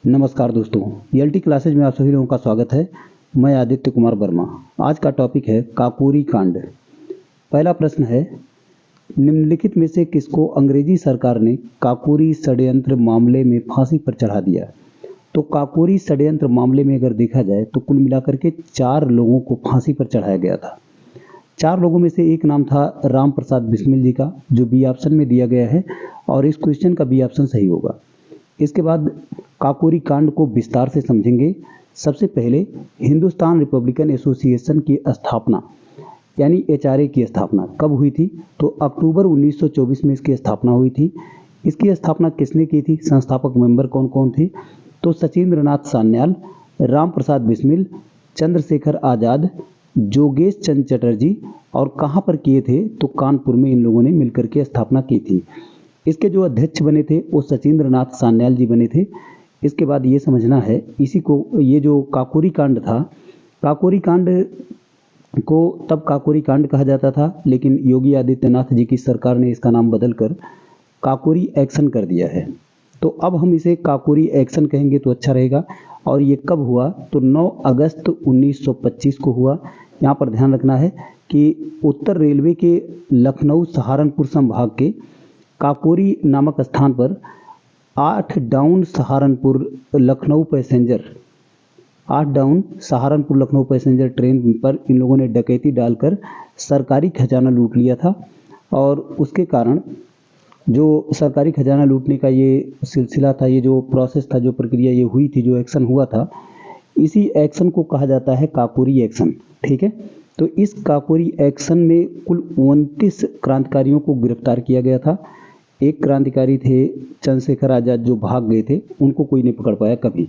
नमस्कार दोस्तों, LT classes में आप सभी लोगों का स्वागत है। मैं आदित्य कुमार वर्मा। आज का टॉपिक है काकोरी कांड। पहला प्रश्न है, निम्नलिखित में से किसको अंग्रेजी सरकार ने काकोरी षड्यंत्र मामले में फांसी पर चढ़ा दिया? तो काकोरी षड्यंत्र मामले में अगर देखा जाए तो कुल मिलाकर के 4 लोगों को फांसी पर चढ़ाया गया था। 4 लोगों में से एक नाम था राम प्रसाद बिस्मिल जी का, जो बी ऑप्शन में दिया गया है और इस क्वेश्चन का बी ऑप्शन सही होगा। इसके बाद काकोरी कांड को विस्तार से समझेंगे। सबसे पहले हिंदुस्तान रिपब्लिकन एसोसिएशन की स्थापना यानी एचआरए की स्थापना कब हुई थी? तो अक्टूबर 1924 में इसकी स्थापना हुई थी। इसकी स्थापना किसने की थी? संस्थापक मेंबर कौन कौन थे? तो सचिंद्र नाथ सान्याल, राम प्रसाद बिस्मिल, चंद्रशेखर आज़ाद, जोगेश चंद चटर्जी। और कहाँ पर किए थे? तो कानपुर में इन लोगों ने मिलकर के स्थापना की थी। इसके जो अध्यक्ष बने थे वो सचिंद्र नाथ सान्याल जी बने थे। इसके बाद ये समझना है, इसी को ये जो काकोरी कांड था, काकोरी कांड को तब काकोरी कांड कहा जाता था, लेकिन योगी आदित्यनाथ जी की सरकार ने इसका नाम बदलकर काकोरी एक्शन कर दिया है। तो अब हम इसे काकोरी एक्शन कहेंगे तो अच्छा रहेगा। और ये कब हुआ? तो 9 अगस्त 1925 को हुआ। यहाँ पर ध्यान रखना है कि उत्तर रेलवे के लखनऊ सहारनपुर संभाग के काकोरी नामक स्थान पर 8 down Saharanpur Lucknow passenger train पर इन लोगों ने डकैती डालकर सरकारी खजाना लूट लिया था। और उसके कारण जो सरकारी खजाना लूटने का ये सिलसिला था, ये जो प्रोसेस था, जो प्रक्रिया ये हुई थी, जो एक्शन हुआ था, इसी एक्शन को कहा जाता है काकोरी एक्शन। ठीक है, तो इस काकोरी एक्शन में कुल 29 क्रांतिकारियों को गिरफ्तार किया गया था। एक क्रांतिकारी थे चंद्रशेखर आज़ाद, जो भाग गए थे, उनको कोई नहीं पकड़ पाया कभी।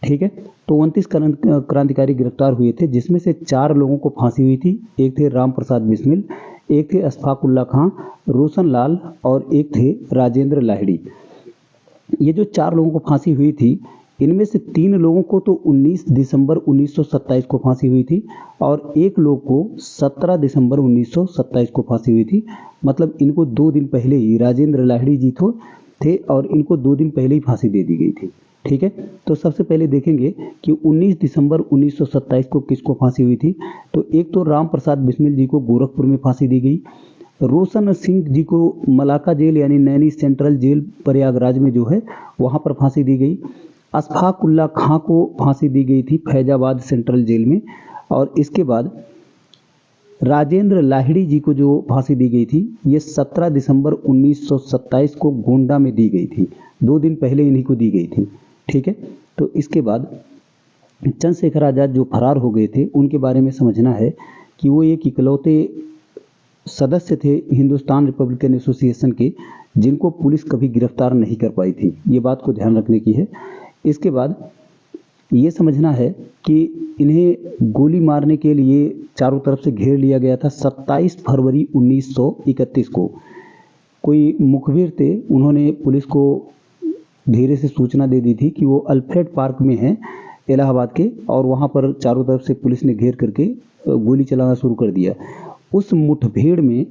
ठीक है, तो 29 क्रांतिकारी गिरफ्तार हुए थे, जिसमें से 4 लोगों को फांसी हुई थी। एक थे राम प्रसाद बिस्मिल, एक थे अशफाक उल्ला खां, रोशन लाल और एक थे राजेंद्र लाहिड़ी। ये जो 4 लोगों को फांसी हुई थी, इनमें से 3 लोगों को तो 19 दिसंबर 1927 को फांसी हुई थी और एक लोग को 17 दिसंबर 1927 को फांसी हुई थी। मतलब इनको 2 दिन पहले ही राजेंद्र लाहिड़ी जी थे और इनको 2 दिन पहले ही फांसी दे दी गई थी। ठीक है, तो सबसे पहले देखेंगे कि 19 दिसंबर 1927 को किसको फांसी हुई थी। तो एक तो राम प्रसाद बिस्मिल जी को गोरखपुर में फांसी दी गई, रोशन सिंह जी को मलाका जेल यानी नैनी सेंट्रल जेल प्रयागराज में जो है वहाँ पर फांसी दी गई। अशफाक उल्ला खां को फांसी दी गई थी फैजाबाद सेंट्रल जेल में। और इसके बाद राजेंद्र लाहिड़ी जी को जो फांसी दी गई थी, ये 17 दिसंबर 1927 को गोंडा में दी गई थी। 2 दिन पहले इन्हीं को दी गई थी। ठीक है, तो इसके बाद चंद्रशेखर आज़ाद जो फरार हो गए थे, उनके बारे में समझना है कि वो एक इकलौते सदस्य थे हिंदुस्तान रिपब्लिकन एसोसिएशन के, जिनको पुलिस कभी गिरफ्तार नहीं कर पाई थी। ये बात को ध्यान रखने की है। इसके बाद ये समझना है कि इन्हें गोली मारने के लिए चारों तरफ से घेर लिया गया था। 27 फरवरी 1931 को कोई मुखबिर थे, उन्होंने पुलिस को धीरे से सूचना दे दी थी कि वो अल्फ्रेड पार्क में है इलाहाबाद के, और वहाँ पर चारों तरफ से पुलिस ने घेर करके गोली चलाना शुरू कर दिया। उस मुठभेड़ में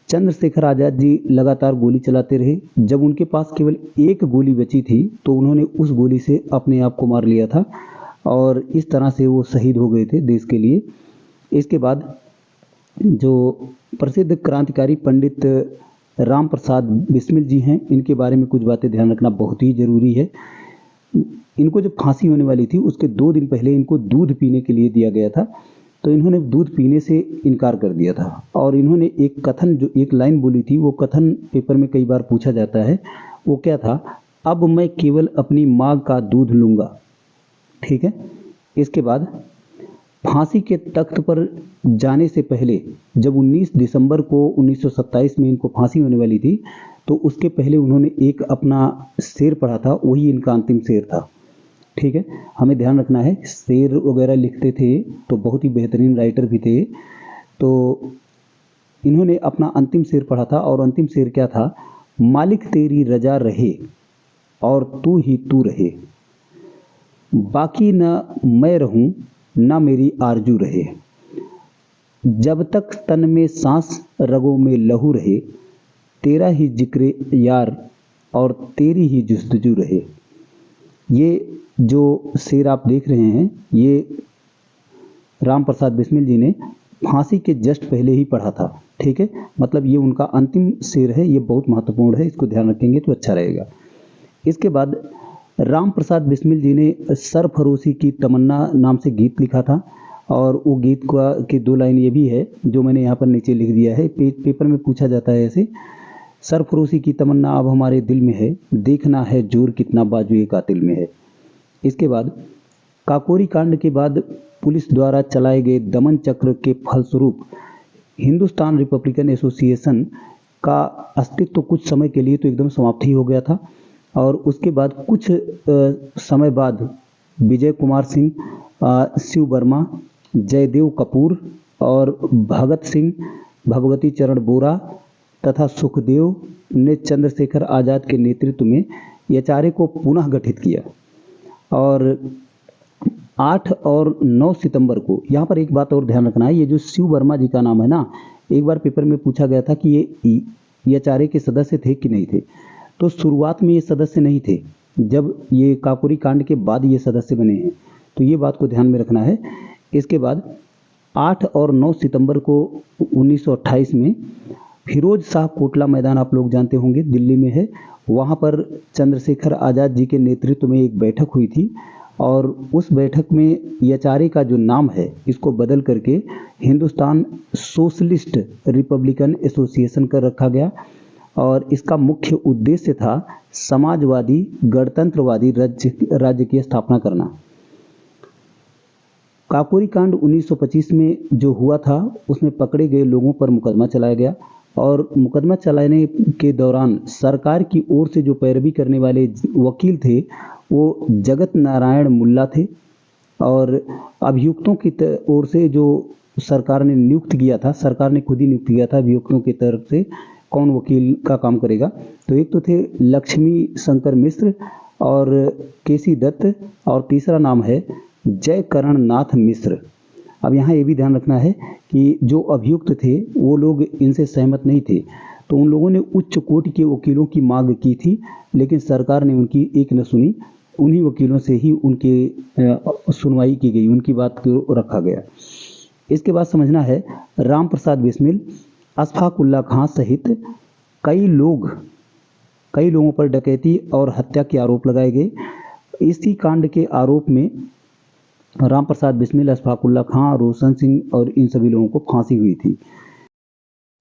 चंद्रशेखर आज़ाद जी लगातार गोली चलाते रहे। जब उनके पास केवल एक गोली बची थी तो उन्होंने उस गोली से अपने आप को मार लिया था और इस तरह से वो शहीद हो गए थे देश के लिए। इसके बाद जो प्रसिद्ध क्रांतिकारी पंडित राम प्रसाद बिस्मिल जी हैं, इनके बारे में कुछ बातें ध्यान रखना बहुत ही ज़रूरी है। इनको जब फांसी होने वाली थी उसके 2 दिन पहले इनको दूध पीने के लिए दिया गया था, तो इन्होंने दूध पीने से इनकार कर दिया था। और इन्होंने एक कथन, जो एक लाइन बोली थी, वो कथन पेपर में कई बार पूछा जाता है। वो क्या था? अब मैं केवल अपनी माँ का दूध लूँगा। ठीक है, इसके बाद फांसी के तख्त पर जाने से पहले, जब 19 दिसंबर को 1927 में इनको फांसी होने वाली थी, तो उसके पहले उन्होंने एक अपना शेर पढ़ा था, वही इनका अंतिम शेर था। ठीक है, हमें ध्यान रखना है, शेर वगैरह लिखते थे तो बहुत ही बेहतरीन राइटर भी थे। तो इन्होंने अपना अंतिम शेर पढ़ा था और अंतिम शेर क्या था? मालिक तेरी रजा रहे और तू ही तू रहे, बाकी न मैं रहूं न मेरी आरजू रहे, जब तक तन में सांस रगों में लहू रहे, तेरा ही जिक्र यार और तेरी ही जुस्तजू रहे। ये जो शेर आप देख रहे हैं ये राम प्रसाद बिस्मिल जी ने फांसी के जस्ट पहले ही पढ़ा था। ठीक है, मतलब ये उनका अंतिम शेर है, ये बहुत महत्वपूर्ण है, इसको ध्यान रखेंगे तो अच्छा रहेगा। इसके बाद राम प्रसाद बिस्मिल जी ने सरफरोशी की तमन्ना नाम से गीत लिखा था, और वो गीत का की 2 लाइन ये भी है जो मैंने यहाँ पर नीचे लिख दिया है। पेपर में पूछा जाता है ऐसे, सरफरोशी की तमन्ना अब हमारे दिल में है, देखना है जोर कितना बाजुए कातिल में है। इसके बाद काकोरी कांड के बाद पुलिस द्वारा चलाए गए दमन चक्र के फलस्वरूप हिंदुस्तान रिपब्लिकन एसोसिएशन का अस्तित्व कुछ समय के लिए तो एकदम समाप्त ही हो गया था, और उसके बाद कुछ समय बाद विजय कुमार सिंह, शिव वर्मा, जयदेव कपूर और भगत सिंह, भगवती चरण बोरा तथा सुखदेव ने चंद्रशेखर आज़ाद के नेतृत्व में एचआरए को पुनः गठित किया। और 8 और 9 सितंबर को, यहाँ पर एक बात और ध्यान रखना है, ये जो शिव वर्मा जी का नाम है ना, एक बार पेपर में पूछा गया था कि ये एचआरए के सदस्य थे कि नहीं थे। तो शुरुआत में ये सदस्य नहीं थे, जब ये काकोरी कांड के बाद ये सदस्य बने हैं, तो ये बात को ध्यान में रखना है। इसके बाद 8 और 9 सितंबर को 1928 में फिरोज शाह कोटला मैदान आप लोग जानते होंगे, दिल्ली में है, वहाँ पर चंद्रशेखर आज़ाद जी के नेतृत्व में एक बैठक हुई थी, और उस बैठक में एचआरए का जो नाम है इसको बदल करके हिंदुस्तान सोशलिस्ट रिपब्लिकन एसोसिएशन कर रखा गया, और इसका मुख्य उद्देश्य था समाजवादी गणतंत्रवादी राज्य की स्थापना करना। काकोरी कांड 1925 में जो हुआ था उसमें पकड़े गए लोगों पर मुकदमा चलाया गया, और मुकदमा चलाने के दौरान सरकार की ओर से जो पैरवी करने वाले वकील थे वो जगत नारायण मुल्ला थे, और अभियुक्तों की ओर से जो सरकार ने नियुक्त किया था, सरकार ने खुद ही नियुक्त किया था अभियुक्तों की तरफ से कौन वकील का काम करेगा, तो एक तो थे लक्ष्मी शंकर मिश्र और केसी दत्त, और तीसरा नाम है जयकरण नाथ मिश्र। अब यहाँ ये भी ध्यान रखना है कि जो अभियुक्त थे वो लोग इनसे सहमत नहीं थे, तो उन लोगों ने उच्च कोटि के वकीलों की मांग की थी, लेकिन सरकार ने उनकी एक न सुनी, उन्हीं वकीलों से ही उनके सुनवाई की गई, उनकी बात को रखा गया। इसके बाद समझना है, राम प्रसाद बिस्मिल, अशफाक उल्लाह खां सहित कई लोगों पर डकैती और हत्या के आरोप लगाए गए। इसी कांड के आरोप में राम प्रसाद बिस्मिल, अशफाक उल्लाह खां, रोशन सिंह और इन सभी लोगों को फांसी हुई थी।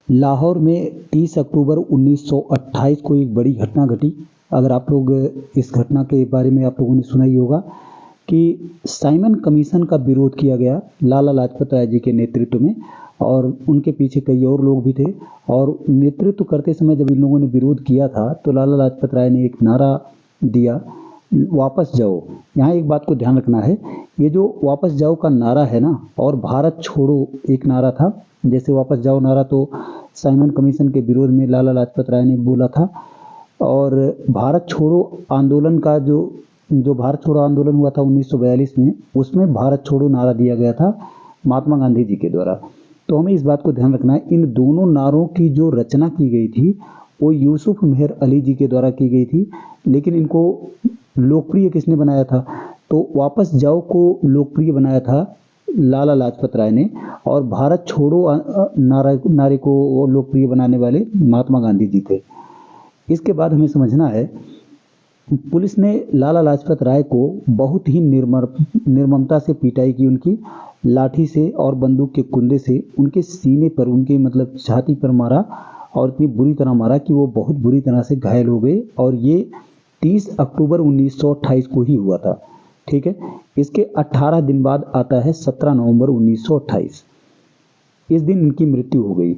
लाहौर में 30 अक्टूबर 1928 को एक बड़ी घटना घटी। अगर आप लोग इस घटना के बारे में आप लोगों ने सुना ही होगा कि साइमन कमीशन का विरोध किया गया लाला लाजपत राय जी के नेतृत्व में, और उनके पीछे कई और लोग भी थे, और नेतृत्व करते समय जब इन लोगों ने विरोध किया था तो लाला लाजपत राय ने एक नारा दिया, वापस जाओ। यहाँ एक बात को ध्यान रखना है, ये जो वापस जाओ का नारा है ना, और भारत छोड़ो एक नारा था, जैसे वापस जाओ नारा तो साइमन कमीशन के विरोध में लाला लाजपत राय ने बोला था, और भारत छोड़ो आंदोलन का जो भारत छोड़ो आंदोलन हुआ था 1942 में, उसमें भारत छोड़ो नारा दिया गया था महात्मा गांधी जी के द्वारा। तो हमें इस बात को ध्यान रखना है, इन दोनों नारों की जो रचना की गई थी वो यूसुफ मेहर अली जी के द्वारा की गई थी, लेकिन इनको लोकप्रिय किसने बनाया था, तो वापस जाओ को लोकप्रिय बनाया था लाला लाजपत राय ने, और भारत छोड़ो नारे को लोकप्रिय बनाने वाले महात्मा गांधी जी थे। इसके बाद हमें समझना है, पुलिस ने लाला लाजपत राय को बहुत ही निर्ममता से पिटाई की, उनकी लाठी से और बंदूक के कुंदे से उनके सीने पर, उनके मतलब छाती पर मारा, और इतनी बुरी तरह मारा कि वो बहुत बुरी तरह से घायल हो गए, और ये 30 अक्टूबर 1928 को ही हुआ था। ठीक है, इसके 18 दिन बाद आता है 17 नवंबर 1928, इस दिन इनकी मृत्यु हो गई।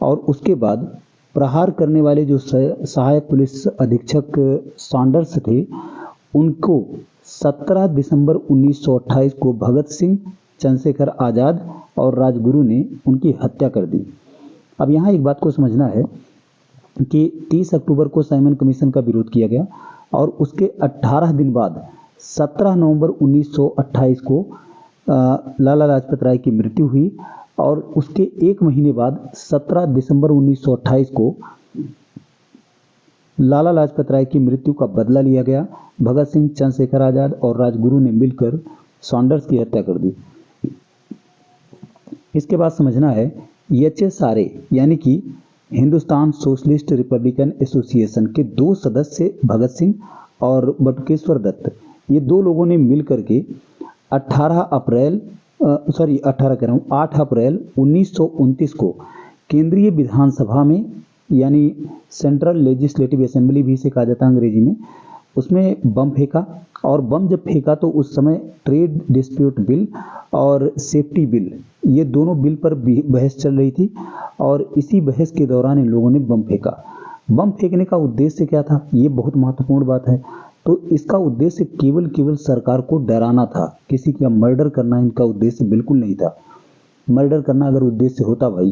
और उसके बाद प्रहार करने वाले जो सहायक पुलिस अधीक्षक सैंडर्स थे, उनको 17 दिसंबर 1928 को भगत सिंह, चंद्रशेखर आज़ाद और राजगुरु ने उनकी हत्या कर दी। अब यहाँ एक बात को समझना है कि 30 अक्टूबर को साइमन कमीशन का विरोध किया गया, और उसके 18 दिन बाद 17 नवंबर 1928 को लाला लाजपत राय की मृत्यु हुई, और उसके 1 महीने बाद 17 दिसंबर 1928 को लाला लाजपत राय की मृत्यु का बदला लिया गया। भगत सिंह, चंद्रशेखर आजाद और राजगुरु ने मिलकर सॉन्डर्स की हत्या कर दी। इसके बाद समझना है HSRA यानी कि हिंदुस्तान सोशलिस्ट रिपब्लिकन एसोसिएशन के 2 सदस्य भगत सिंह और बटुकेश्वर दत्त, ये 2 लोगों ने मिलकर के 8 अप्रैल 1929 को केंद्रीय विधानसभा में, यानी सेंट्रल लेजिस्लेटिव असेंबली भी इसे कहा जाता है अंग्रेजी में, उसमें बम फेंका। और बम जब फेंका तो उस समय ट्रेड डिस्प्यूट बिल और सेफ्टी बिल, ये दोनों बिल पर बहस चल रही थी और इसी बहस के दौरान इन लोगों ने बम फेंका। बम फेंकने का उद्देश्य क्या था, ये बहुत महत्वपूर्ण बात है। तो इसका उद्देश्य केवल सरकार को डराना था, किसी का मर्डर करना इनका उद्देश्य बिल्कुल नहीं था। मर्डर करना अगर उद्देश्य होता भाई,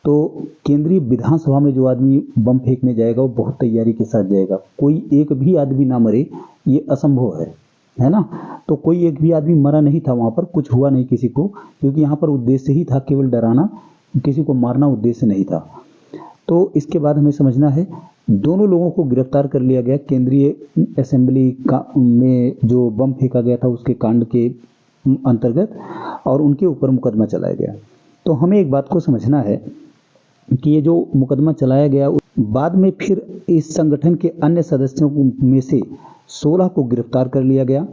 तो केंद्रीय विधानसभा में जो आदमी बम फेंकने जाएगा वो बहुत तैयारी के साथ जाएगा। कोई एक भी आदमी ना मरे ये असंभव है ना। तो कोई एक भी आदमी मरा नहीं था वहाँ पर, कुछ हुआ नहीं किसी को, क्योंकि यहाँ पर उद्देश्य ही था केवल डराना, किसी को मारना उद्देश्य नहीं था। तो इसके बाद हमें समझना है दोनों लोगों को गिरफ्तार कर लिया गया केंद्रीय असेंबली का में जो बम फेंका गया था उसके कांड के अंतर्गत, और उनके ऊपर मुकदमा चलाया गया। तो हमें एक बात को समझना है कि ये जो मुकदमा चलाया गया, बाद में फिर इस संगठन के अन्य सदस्यों में से 16 को गिरफ्तार कर लिया गया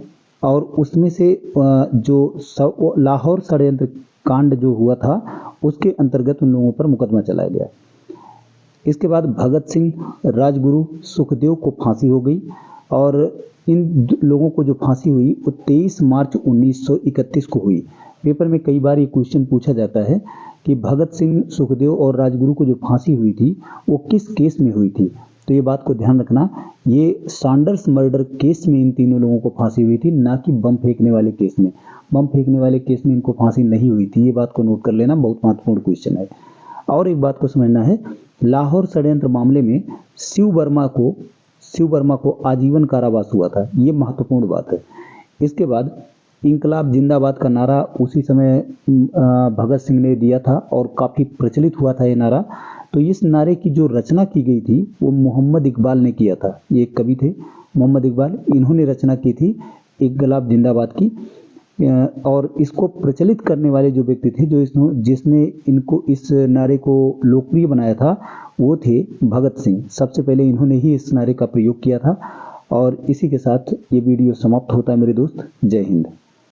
और उसमें से जो लाहौर षड्यंत्र कांड जो हुआ था उसके अंतर्गत उन लोगों पर मुकदमा चलाया गया। इसके बाद भगत सिंह, राजगुरु, सुखदेव को फांसी हो गई और इन लोगों को जो फांसी हुई वो 23 मार्च 1931 को हुई। पेपर में कई बार ये क्वेश्चन पूछा जाता है कि भगत सिंह, सुखदेव और राजगुरु को जो फांसी हुई थी वो किस केस में हुई थी। तो ये बात को ध्यान रखना, ये सॉन्डर्स मर्डर केस में इन तीनों लोगों को फांसी हुई थी, ना कि बम फेंकने वाले केस में। बम फेंकने वाले केस में इनको फांसी नहीं हुई थी, ये बात को नोट कर लेना, बहुत महत्वपूर्ण क्वेश्चन है। और एक बात को समझना है, लाहौर षड्यंत्र मामले में शिव वर्मा को आजीवन कारावास हुआ था, ये महत्वपूर्ण बात है। इसके बाद इंकलाब जिंदाबाद का नारा उसी समय भगत सिंह ने दिया था और काफ़ी प्रचलित हुआ था ये नारा। तो इस नारे की जो रचना की गई थी वो मोहम्मद इकबाल ने किया था। ये एक कवि थे मोहम्मद इकबाल, इन्होंने रचना की थी इंकलाब जिंदाबाद की। और इसको प्रचलित करने वाले जो व्यक्ति थे, जिसने इनको इस नारे को लोकप्रिय बनाया था, वो थे भगत सिंह। सबसे पहले इन्होंने ही इस नारे का प्रयोग किया था। और इसी के साथ ये वीडियो समाप्त होता है मेरे दोस्त। जय हिंद।